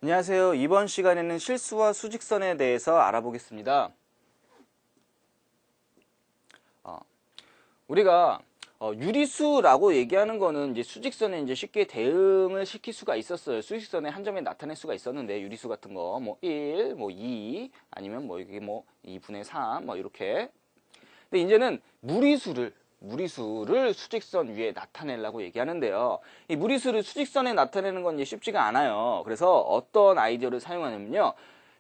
안녕하세요. 이번 시간에는 실수와 수직선에 대해서 알아보겠습니다. 우리가 유리수라고 얘기하는 거는 이제 수직선에 이제 쉽게 대응을 시킬 수가 있었어요. 수직선에 한 점에 나타낼 수가 있었는데 유리수 같은 거 뭐 1, 뭐 2, 아니면 뭐 이게 뭐 2분의 3, 뭐 이렇게. 근데 이제는 무리수를 수직선 위에 나타내려고 얘기하는데요. 이 무리수를 수직선에 나타내는 건 이제 쉽지가 않아요. 그래서 어떤 아이디어를 사용하냐면요.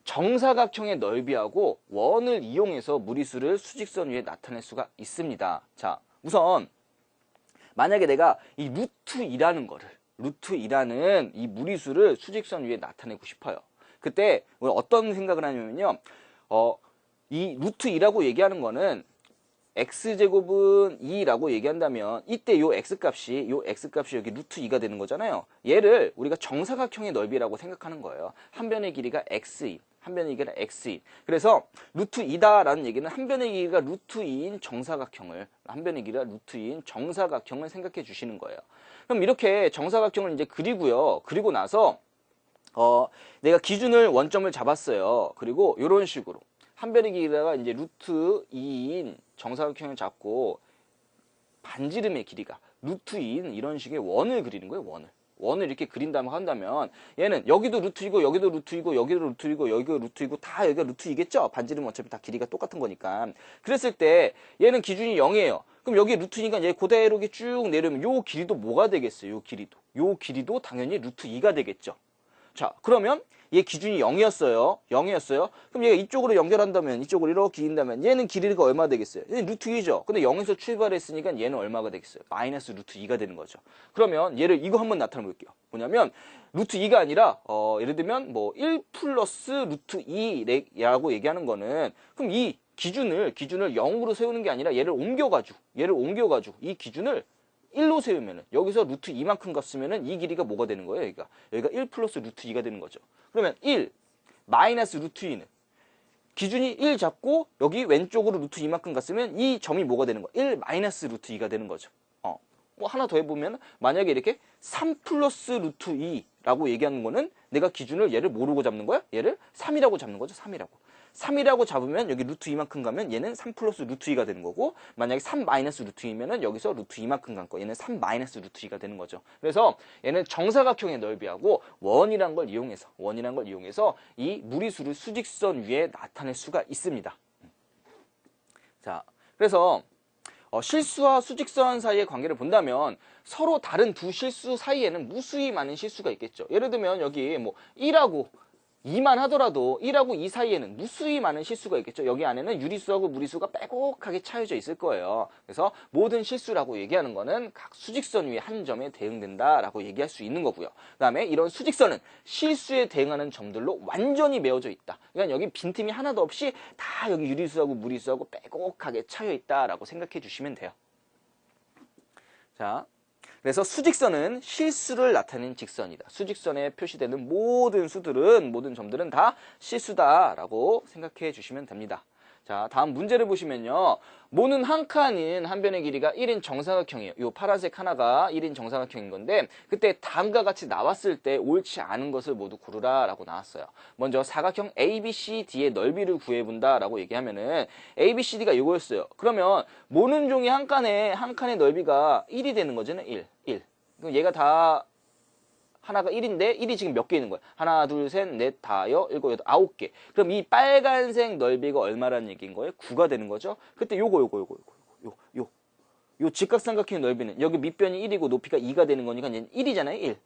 정사각형의 넓이하고 원을 이용해서 무리수를 수직선 위에 나타낼 수가 있습니다. 자, 우선 만약에 내가 이 루트 2라는 이 무리수를 수직선 위에 나타내고 싶어요. 그때 어떤 생각을 하냐면요. 이 루트 2라고 얘기하는 거는 x제곱은 2라고 얘기한다면 이때 요 x값이 여기 루트 2가 되는 거잖아요. 얘를 우리가 정사각형의 넓이라고 생각하는 거예요. 한 변의 길이가 x인, 한 변의 길이가 x인. 그래서 루트 2다라는 얘기는 한 변의 길이가 루트 2인 정사각형을, 한 변의 길이가 루트 2인 정사각형을 생각해 주시는 거예요. 그럼 이렇게 정사각형을 이제 그리고요. 그리고 나서 내가 기준을 원점을 잡았어요. 그리고 이런 식으로 한 변의 길이가 이제 루트 2인 정사각형을 잡고 반지름의 길이가 루트 2인 이런 식의 원을 그리는 거예요. 원을 이렇게 그린다고 한다면 얘는 여기도 루트이고 여기도 루트이고 여기도 루트이고 여기도 루트이고 다 여기가 루트이겠죠? 반지름은 어차피 다 길이가 똑같은 거니까. 그랬을 때 얘는 기준이 0이에요. 그럼 여기 루트니까 얘 그대로 이렇게 쭉 내려면 요 길이도 뭐가 되겠어요? 요 길이도 당연히 루트 2가 되겠죠. 자, 그러면 얘 기준이 0이었어요. 그럼 얘가 이쪽으로 연결한다면, 이쪽으로 이렇게 긴다면 얘는 길이가 얼마 되겠어요? 얘는 루트 2죠. 근데 0에서 출발했으니까 얘는 얼마가 되겠어요? 마이너스 루트 2가 되는 거죠. 그러면 얘를 이거 한번 나타내 볼게요. 뭐냐면 루트 2가 아니라 예를 들면 뭐 1 플러스 루트 2라고 얘기하는 거는 그럼 이 기준을 0으로 세우는 게 아니라 얘를 옮겨가지고 이 기준을 1로 세우면은 여기서 루트 2만큼 값으면은 이 길이가 뭐가 되는 거예요? 여기가 1 플러스 루트 2가 되는 거죠. 그러면 1 마이너스 루트 2는 기준이 1 잡고 여기 왼쪽으로 루트 2만큼 갔으면 이 점이 뭐가 되는 거야? 1 마이너스 루트 2가 되는 거죠. 뭐 하나 더 해보면 만약에 이렇게 3 플러스 루트 2라고 얘기하는 거는 내가 기준을 얘를 뭐라고 잡는 거야? 얘를 3이라고 잡는 거죠. 3이라고 잡으면 여기 루트 2만큼 가면 얘는 3 플러스 루트 2가 되는 거고 만약에 3 마이너스 루트 2면은 여기서 루트 2만큼 간 거 얘는 3 마이너스 루트 2가 되는 거죠. 그래서 얘는 정사각형의 넓이하고 원이란 걸 이용해서 이 무리수를 수직선 위에 나타낼 수가 있습니다. 자, 그래서 실수와 수직선 사이의 관계를 본다면 서로 다른 두 실수 사이에는 무수히 많은 실수가 있겠죠. 예를 들면 여기 뭐 1하고 2만 하더라도 1하고 2 사이에는 무수히 많은 실수가 있겠죠. 여기 안에는 유리수하고 무리수가 빼곡하게 차여져 있을 거예요. 그래서 모든 실수라고 얘기하는 거는 각 수직선 위에 한 점에 대응된다라고 얘기할 수 있는 거고요. 그 다음에 이런 수직선은 실수에 대응하는 점들로 완전히 메워져 있다. 그러니까 여기 빈틈이 하나도 없이 다 여기 유리수하고 무리수하고 빼곡하게 차여 있다라고 생각해 주시면 돼요. 자. 그래서 수직선은 실수를 나타내는 직선이다. 수직선에 표시되는 모든 점들은 다 실수다라고 생각해 주시면 됩니다. 자, 다음 문제를 보시면요. 모는 한 칸인 한 변의 길이가 1인 정사각형이에요. 이 파란색 하나가 1인 정사각형인 건데 그때 다음과 같이 나왔을 때 옳지 않은 것을 모두 고르라 라고 나왔어요. 먼저 사각형 ABCD의 넓이를 구해본다 라고 얘기하면은 ABCD가 이거였어요. 그러면 모는 종이 한 칸의 넓이가 1이 되는 거잖아요. 1. 그럼 얘가 다 하나가 1인데 1이 지금 몇 개 있는 거야? 하나, 둘, 셋, 넷, 다, 일곱, 여덟, 9개. 그럼 이 빨간색 넓이가 얼마라는 얘기인 거예요? 9가 되는 거죠? 그때 요 직각삼각형의 넓이는 여기 밑변이 1이고 높이가 2가 되는 거니까 얘는 1이잖아요. 1.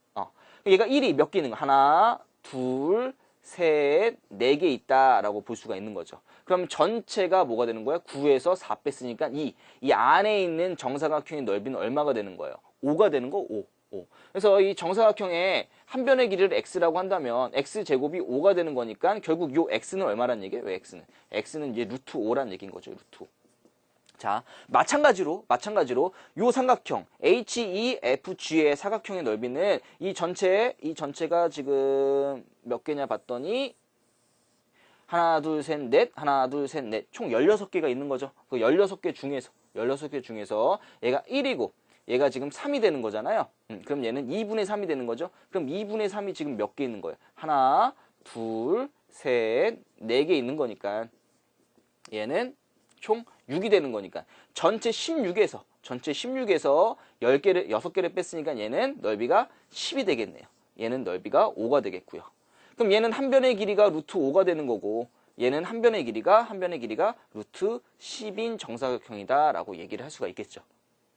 얘가 1이 몇 개 있는 거야? 하나, 둘, 셋, 4개 있다라고 볼 수가 있는 거죠. 그럼 전체가 뭐가 되는 거야? 9에서 4 뺐으니까 2. 이 안에 있는 정사각형의 넓이는 얼마가 되는 거예요? 5가 되는 거 5. 그래서 이 정사각형의 한 변의 길이를 x라고 한다면 x제곱이 5가 되는 거니까 결국 요 x는 얼마란 얘기예요? 왜 x는 이제 루트 5란 얘기인 거죠. 루트 5. 자, 마찬가지로 요 삼각형 HEFG의 사각형의 넓이는 이 전체가 지금 몇 개냐 봤더니 하나, 둘, 셋, 넷, 총 16개가 있는 거죠. 그 16개 중에서 얘가 1이고 얘가 지금 3이 되는 거잖아요. 그럼 얘는 2분의 3이 되는 거죠. 그럼 2분의 3이 지금 몇 개 있는 거예요? 하나, 둘, 셋, 4개 있는 거니까 얘는 총 6이 되는 거니까 전체 16에서 10개를 6개를 뺐으니까 얘는 넓이가 10이 되겠네요. 얘는 넓이가 5가 되겠고요. 그럼 얘는 한 변의 길이가 루트 5가 되는 거고 얘는 한 변의 길이가 루트 10인 정사각형이다 라고 얘기를 할 수가 있겠죠.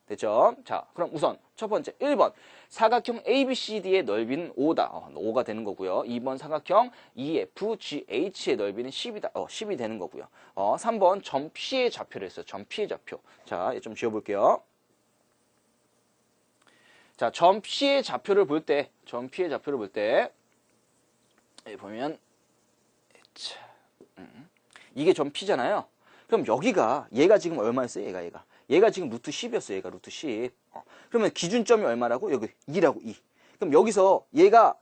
됐죠? 자, 그럼 우선 첫 번째 1번 사각형 ABCD의 넓이는 5다. 5가 되는 거고요. 2번 사각형 EFGH의 넓이는 10이다. 10이 되는 거고요. 3번 점 P의 좌표를 했어요. 점 P의 좌표. 자, 좀 지워볼게요. 자, 점 P의 좌표를 볼 때, 여기 보면 이게 점 P잖아요. 그럼 여기가 얘가 지금 얼마였어요? 얘가 지금 루트 10이었어요. 얘가 루트 10. 그러면 기준점이 얼마라고? 여기 2라고 2. 그럼 여기서 얘가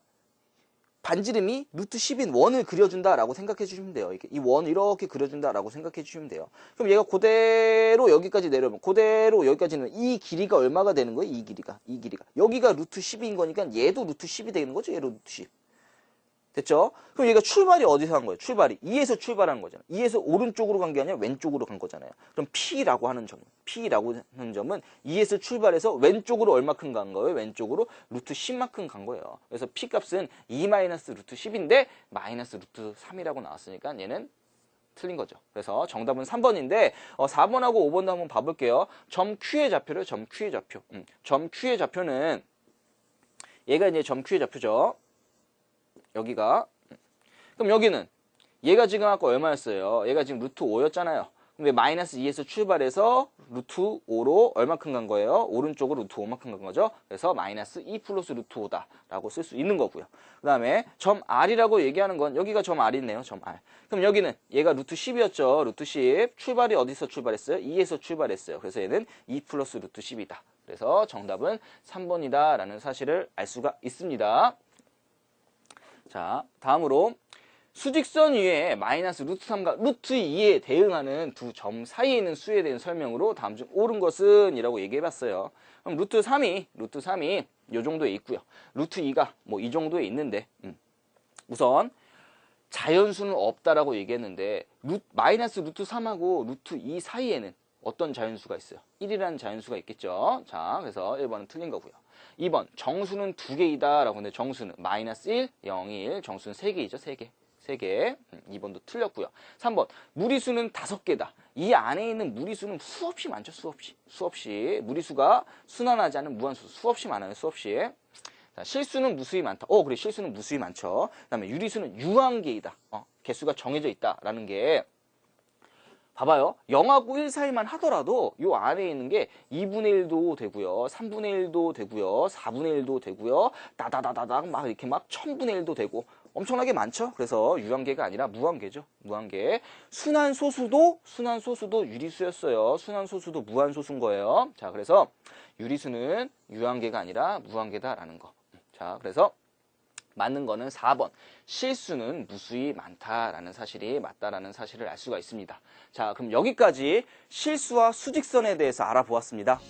반지름이 루트 10인 원을 그려준다라고 생각해 주시면 돼요. 이 원을 이렇게 그려준다라고 생각해 주시면 돼요. 그럼 얘가 그대로 여기까지 내려오면 그대로 여기까지는 이 길이가 얼마가 되는 거예요? 이 길이가. 여기가 루트 10인 거니까 얘도 루트 10이 되는 거죠. 얘도 루트 10. 됐죠? 그럼 얘가 출발이 어디서 한 거예요? 출발이 2에서 출발한 거잖아요. 2에서 오른쪽으로 간 게 아니라 왼쪽으로 간 거잖아요. 그럼 P라고 하는 점은 2에서 출발해서 왼쪽으로 얼마큼 간 거예요? 왼쪽으로 루트 10만큼 간 거예요. 그래서 P 값은 2 마이너스 루트 10인데 마이너스 루트 3이라고 나왔으니까 얘는 틀린 거죠. 그래서 정답은 3번인데 4번하고 5번도 한번 봐볼게요. 점 Q의 좌표를 점 Q의 좌표는 얘가 이제 점 Q의 좌표죠. 여기가. 그럼 여기는 얘가 지금 아까 얼마였어요? 얘가 지금 루트 5였잖아요. 근데 마이너스 2에서 출발해서 루트 5로 얼마큼 간 거예요? 오른쪽으로 루트 5만큼 간 거죠. 그래서 마이너스 2 플러스 루트 5다 라고 쓸 수 있는 거고요. 그 다음에 점 R이라고 얘기하는 건 여기가 점 R이 있네요. 점 R. 그럼 여기는 얘가 루트 10이었죠. 루트 10. 출발이 어디서 출발했어요? 2에서 출발했어요. 그래서 얘는 2 플러스 루트 10이다. 그래서 정답은 3번이다 라는 사실을 알 수가 있습니다. 자, 다음으로 수직선 위에 마이너스 루트 3과 루트 2에 대응하는 두 점 사이에 있는 수에 대한 설명으로 다음 중 옳은 것은 이라고 얘기해봤어요. 그럼 루트 3이 이 정도에 있고요. 루트 2가 뭐 이 정도에 있는데 우선 자연수는 없다라고 얘기했는데 마이너스 루트 3하고 루트 2 사이에는 어떤 자연수가 있어요? 1이라는 자연수가 있겠죠. 자, 그래서 1번은 틀린 거고요. 2번 정수는 2개이다 라고 하는데 정수는 마이너스 1, 0, 1 정수는 3개이죠. 3개 2번도 틀렸고요. 3번 무리수는 5개다. 이 안에 있는 무리수는 수없이 많죠. 수없이 무리수가 순환하지 않은 무한수 수없이 많아요. 수없이. 자, 실수는 무수히 많다. 그래 실수는 무수히 많죠. 그 다음에 유리수는 유한개이다. 개수가 정해져 있다라는 게 봐봐요. 0하고 1 사이만 하더라도 요 안에 있는 게 2분의 1도 되고요. 3분의 1도 되고요. 4분의 1도 되고요. 다다다다닥 막 이렇게 막 1000분의 1도 되고 엄청나게 많죠. 그래서 유한계가 아니라 무한계죠. 무한계. 순환소수도 유리수였어요. 순환소수도 무한소수인 거예요. 자, 그래서 유리수는 유한계가 아니라 무한계다라는 거. 자, 그래서 맞는 거는 4번. 실수는 무수히 많다라는 사실이 맞다라는 사실을 알 수가 있습니다. 자, 그럼 여기까지 실수와 수직선에 대해서 알아보았습니다.